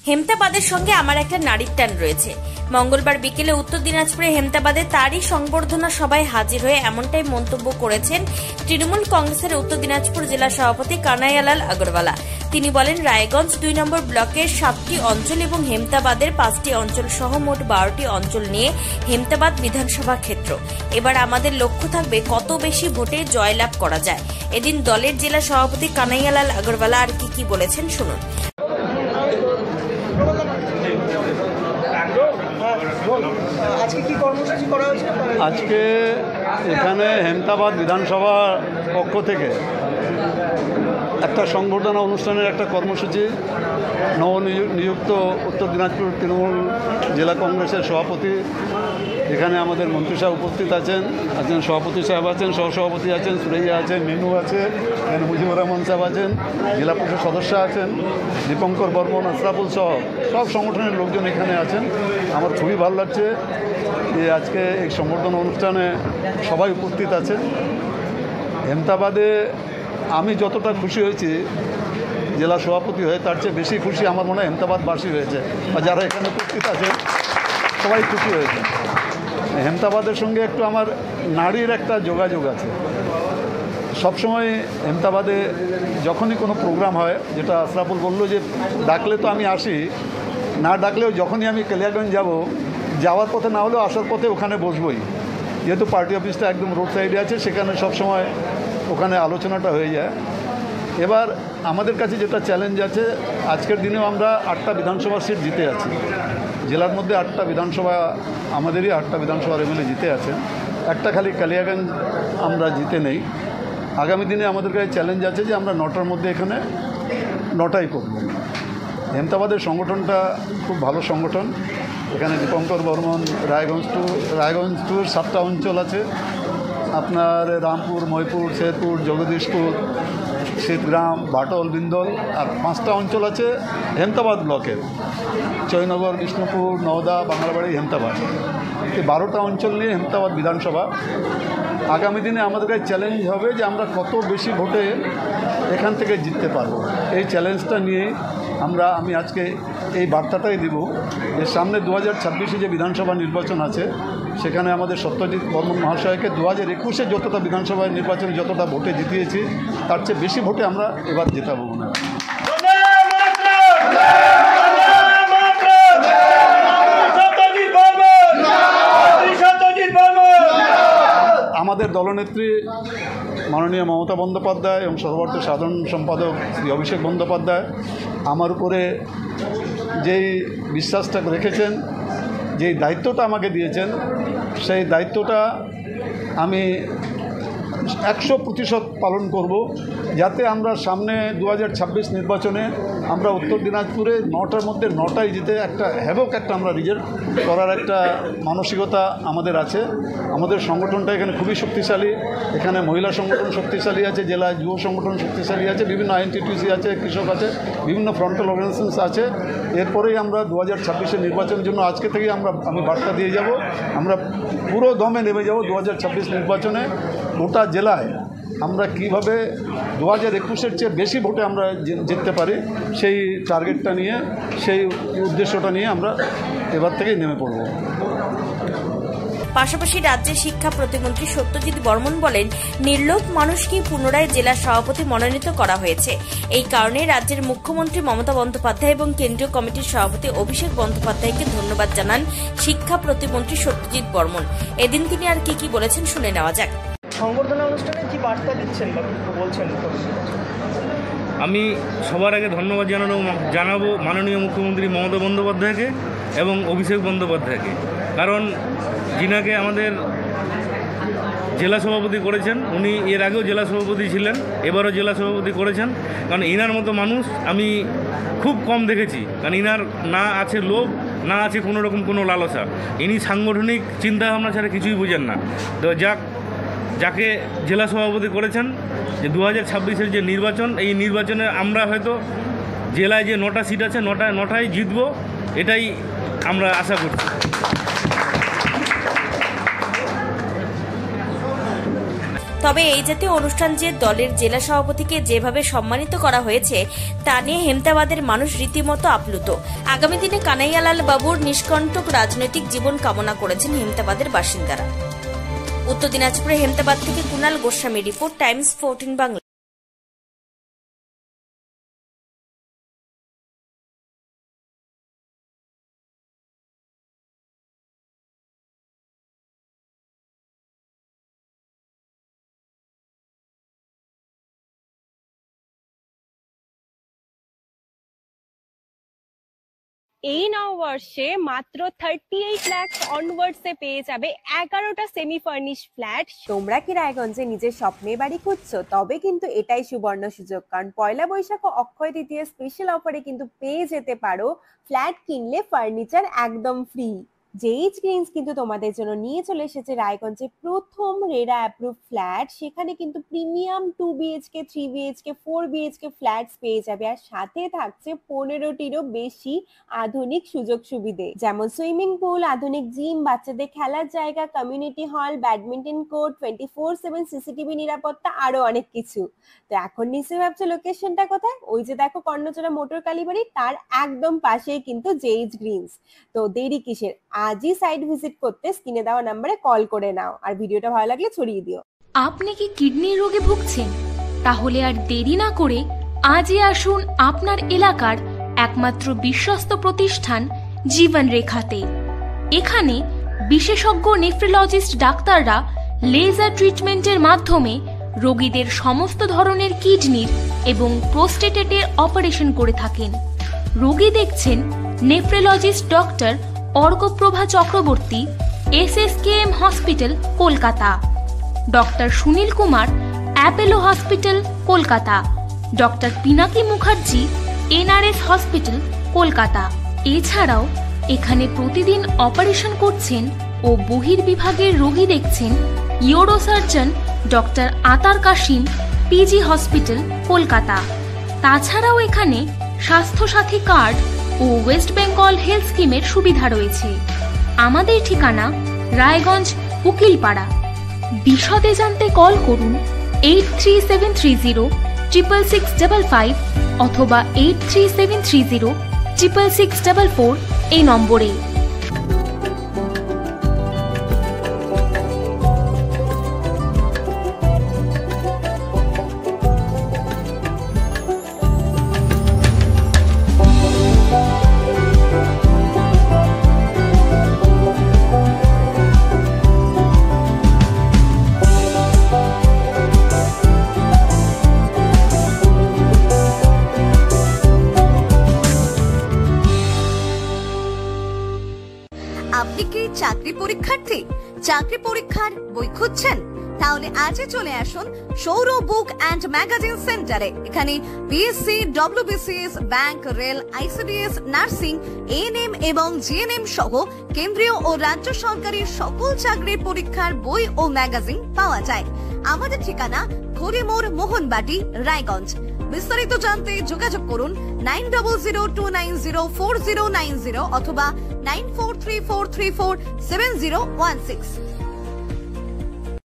হেমতাবাদের সঙ্গে আমার একটা নারীর টান রয়েছে। মঙ্গলবার বিকেলে উত্তর দিনাজপুরে হেমতাবাদে তারই সংবর্ধনা সভায় হাজির হয়ে এমনটাই মন্তব্য করেছেন তৃণমূল কংগ্রেসের উত্তর দিনাজপুর জেলা সভাপতি কানাইয়ালাল আগরওয়ালা। তিনি বলেন, রায়গঞ্জ 2 নম্বর ব্লকের 7টি অঞ্চল এবং হেমতাবাদের 5টি অঞ্চল সহ মোট 12টি অঞ্চল নিয়ে হেমতাবাদ বিধানসভা ক্ষেত্র। এবার আমাদের লক্ষ্য থাকবে কত বেশি ভোটে জয়লাভ করা যায়। এদিন দলের জেলা সভাপতি কানাইয়ালাল আগরওয়ালা আর কি বলেছেন শুনুন। আজকে এখানে হেমতাবাদ বিধানসভা পক্ষ থেকে একটা সংবর্ধনা অনুষ্ঠানের একটা কর্মসূচি নবনিযুক্ত উত্তর দিনাজপুর তৃণমূল জেলা কংগ্রেসের সভাপতি, এখানে আমাদের মন্ত্রী সাহেব উপস্থিত আছেন, সভাপতি সাহেব আছেন, সহসভাপতি আছেন, সুরাইয়া আছেন, মিনু আছে, এখানে মুজিবুর রহমান সাহেব আছেন, জেলা পরিষদ সদস্য আছেন, দীপঙ্কর বর্মন, আশরাফুল সহ সব সংগঠনের লোকজন এখানে আছেন। আমার খুবই ভালো লাগছে যে আজকে এই সংবর্ধনা অনুষ্ঠানে সবাই উপস্থিত আছেন। হেমতাবাদে আমি যতটা খুশি হয়েছি জেলা সভাপতি হয়ে, তার চেয়ে বেশি খুশি আমার মনে হয় হেমতাবাদবাসী হয়েছে, বা যারা এখানে উপস্থিত আছেন সবাই খুশি হয়েছে। হেমতাবাদের সঙ্গে একটু আমার নারীর একটা যোগাযোগ আছে। সবসময় হেমতাবাদে যখনই কোনো প্রোগ্রাম হয়, যেটা আশরাফুল বলল যে ডাকলে তো আমি আসি, না ডাকলেও যখনই আমি কালিয়াগঞ্জ যাব, যাওয়ার পথে না হলেও আসার পথে ওখানে বসবই, যেহেতু পার্টি অফিসটা একদম রোড সাইডে আছে, সেখানে সবসময় ওখানে আলোচনাটা হয়ে যায়। এবার আমাদের কাছে যেটা চ্যালেঞ্জ আছে, আজকের দিনেও আমরা 8টা বিধানসভা সিট জিতে আছি। জেলার মধ্যে 8টা বিধানসভা আমাদেরই 8টা বিধানসভার এমএলএ জিতে আছেন, একটা খালি কালিয়াগঞ্জ আমরা জিতে নেই। আগামী দিনে আমাদের কাছে চ্যালেঞ্জ আছে যে আমরা 9টার মধ্যে এখানে 9টাই করব। হেমতাবাদের সংগঠনটা খুব ভালো সংগঠন। এখানে দীপঙ্কর বর্মন, রায়গঞ্জ টুর 7টা অঞ্চল আছে, আপনার রামপুর, মহিপুর, শেরপুর, জগদীশপুর, শীতগ্রাম, বাটল, বিন্দল, আর 5টা অঞ্চল আছে হেমতাবাদ ব্লকের, জয়নগর, বিষ্ণুপুর, নওদা, বাংলাবাড়ি, হেমতাবাদ। এই 12টা অঞ্চল নিয়ে হেমতাবাদ বিধানসভা। আগামী দিনে আমাদের কাছে চ্যালেঞ্জ হবে যে আমরা কত বেশি ভোটে এখান থেকে জিততে পারবো। এই চ্যালেঞ্জটা নিয়েই আমি আজকে এই বার্তাটাই দিব যে সামনে 2026-এ যে বিধানসভা নির্বাচন আছে, সেখানে আমাদের সত্যজিৎ বর্মন মহাশয়কে 2021-এ যতটা বিধানসভা নির্বাচনে যতটা ভোটে জিতিয়েছি, তার চেয়ে বেশি ভোটে আমরা এবার জেতাবো মনে হয়। আমাদের দলনেত্রী মাননীয় মমতা বন্দ্যোপাধ্যায় এবং সর্বভারতীয় সাধারণ সম্পাদক শ্রী অভিষেক বন্দ্যোপাধ্যায় আমার উপরে যেই বিশ্বাসটা রেখেছেন, যেই দায়িত্বটা আমাকে দিয়েছেন, সেই দায়িত্বটা আমি 100% পালন করব, যাতে আমরা সামনে 2026 নির্বাচনে আমরা উত্তর দিনাজপুরে 9টার মধ্যে 9টাই জিতে একটা আমরা রিজাল্ট করার একটা মানসিকতা আমাদের আছে। আমাদের সংগঠনটা এখানে খুবই শক্তিশালী। এখানে মহিলা সংগঠন শক্তিশালী আছে, জেলা যুব সংগঠন শক্তিশালী আছে, বিভিন্ন আইএনটিটিউসি আছে, কৃষক আছে, বিভিন্ন ফ্রন্টাল অর্গানাইজেশনস আছে। এরপরেই আমরা 2026-এর নির্বাচনের জন্য আজকে থেকেই আমি বার্তা দিয়ে যাব, আমরা পুরো দমে নেমে যাব 2026 নির্বাচনে। গোটা জেলায় আমরা কীভাবে 2021-এর চেয়ে বেশি ভোটে আমরা জিততে পারি, সেই টার্গেটটা নিয়ে, সেই উদ্দেশ্যটা নিয়ে আমরা এবার থেকেই নেমে পড়ব। পাশাপাশি রাজ্যের শিক্ষা প্রতিমন্ত্রী সত্যজিৎ বর্মন বলেন, নির্লোভ মানুষকে পুনরায় জেলা সভাপতি মনোনীত করা হয়েছে। এই কারণে রাজ্যের মুখ্যমন্ত্রী মমতা বন্দ্যোপাধ্যায় এবং কেন্দ্রীয় কমিটির সভাপতি অভিষেক বন্দ্যোপাধ্যায়কে ধন্যবাদ জানান শিক্ষা প্রতিমন্ত্রী সত্যজিৎ বর্মন। এদিন তিনি আর কি বলেছেন শুনে নেওয়া যাক। সংবর্ধনা অনুষ্ঠানে কি বার্তা দিচ্ছেন বা বলছেন? আমি সবার আগে ধন্যবাদ জানাবো মাননীয় মুখ্যমন্ত্রী মমতা বন্দ্যোপাধ্যায়কে এবং অভিষেক বন্দ্যোপাধ্যায়কে, কারণ যিনাকে আমাদের জেলা সভাপতি করেছেন, উনি এর আগেও জেলা সভাপতি ছিলেন, এবারও জেলা সভাপতি করেছেন। কারণ ইনার মতো মানুষ আমি খুব কম দেখেছি, কারণ ইনার না আছে লোভ, না আছে কোনো রকম কোনো লালসা। ইনি সাংগঠনিক চিন্তাভাবনা ছাড়া কিছুই বুঝেন না। তো যাকে জেলা সভাপতি করেছেন, যে 2026-এর যে নির্বাচন, এই নির্বাচনে আমরা হয়তো জেলায় যে 9টা সিট আছে 9টাই জিতব, এটাই আমরা আশা করছি। তবে এই জাতীয় অনুষ্ঠান যে দলের জেলা সভাপতিকে যেভাবে সম্মানিত করা হয়েছে তা নিয়ে হেমতাবাদের মানুষ রীতিমতো আপ্লুত। আগামী দিনে কানাইয়ালাল বাবুর নিষ্কণ্টক রাজনৈতিক জীবন কামনা করেছেন হেমতাবাদের বাসিন্দারা। উত্তর দিনাজপুরে হেমতাবাদ থেকে কুনাল গোস্বামী রিপোর্ট, টাইমস 14 বাংলা। এই নববর্ষে মাত্র 38 লাখ অনওয়ার্ডসে পেয়ে যাবে 11টা সেমি ফার্নিশ ফ্ল্যাট। তোমরা কি রায়গঞ্জে নিজের স্বপ্নের বাড়ি খুঁজছো? তবে কিন্তু এটাই সুবর্ণ সুযোগ, কারণ পয়লা বৈশাখ ও অক্ষয় তৃতীয় স্পেশাল অফারে কিন্তু পেয়ে যেতে পারো ফ্ল্যাট কিনলে ফার্নিচার একদম ফ্রি। জেইচ গ্রিনস কিন্তু তোমাদের জন্য নিয়ে চলে এসেছে রায়গঞ্জে প্রথম রেরা অ্যাপ্রুভ ফ্ল্যাট। সেখানে কিন্তু premium 2 BHK 3 BHK 4 BHK flats পেয়ে যাবে, আর সাথে থাকছে 15টিরও বেশি আধুনিক সুযোগ সুবিধে, যেমন সুইমিং পুল, আধুনিক জিম, বাচ্চাদের খেলার জায়গা, community hall, badminton court, 24/7 CCTV নিরাপত্তা, আরো অনেক কিছু। তো এখন নিশ্চয়ই ভাবছো লোকেশনটা কোথায়? ওই যে দেখো কর্ণচড়া মোটর কালীবাড়ি, তার একদম পাশেই কিন্তু জেইচ গ্রিনস। তো দেরি কিসের? আজই সাইট ভিজিট করতে স্ক্রিনে দেওয়া নম্বরে কল করে নাও, আর ভিডিওটা ভালো লাগলে ছড়িয়ে দিও। আপনি কি কিডনি রোগে ভুগছেন? তাহলে আর দেরি না করে আজই আসুন আপনার এলাকার একমাত্র বিশ্বস্ত প্রতিষ্ঠান জীবন রেখাতে। এখানে বিশেষজ্ঞ নেফ্রোলজিস্ট ডাক্তাররা লেজার ট্রিটমেন্টের মাধ্যমে রোগীদের সমস্ত ধরনের কিডনির এবং প্রোস্টেটেটের অপারেশন করে থাকেন। রোগী দেখছেন nephrologist doctor Arkaprabha Chakraborty, SSKM hospital, Kolkata. Doctor Sunil Kumar, Apollo hospital, Kolkata. Doctor Pinaki Mukherjee, NRS hospital, Kolkata. এছাড়াও এখানে প্রতিদিন অপারেশন করছেন ও বহির্বিভাগের রোগী দেখছেন ইউরোসার্জন ডক্টর আতার কাশিম, PG হসপিটাল, কলকাতা। তাছাড়াও এখানে স্বাস্থ্যসাথী কার্ড ও ওয়েস্ট বেঙ্গল হেলথ স্কিমের সুবিধা রয়েছে। আমাদের ঠিকানা রায়গঞ্জ, উকিলপাড়া। বিশদে জানতে কল করুন 8373066655 অথবা 8373066644 এই নম্বরে। আপনি কি চাকরি পরীক্ষার্থী? চাকরি পরীক্ষার বই খুঁজছেন? তাহলে আজই চলে আসুন সৌর বুক অ্যান্ড ম্যাগাজিন সেন্টারে। এখানে BSc, WBCS, bank, rail, ICDS, nursing, ANM এবং GNM সহ কেন্দ্রীয় ও রাজ্য সরকারের সকল চাকরির পরীক্ষার বই ও ম্যাগাজিন পাওয়া যায়। আমাদের ঠিকানা ঘড়িমোড়, মোহনবাটি, রায়গঞ্জ। বিস্তারিত জানতে যোগাযোগ করুন 9002904090 অথবা 9434347016।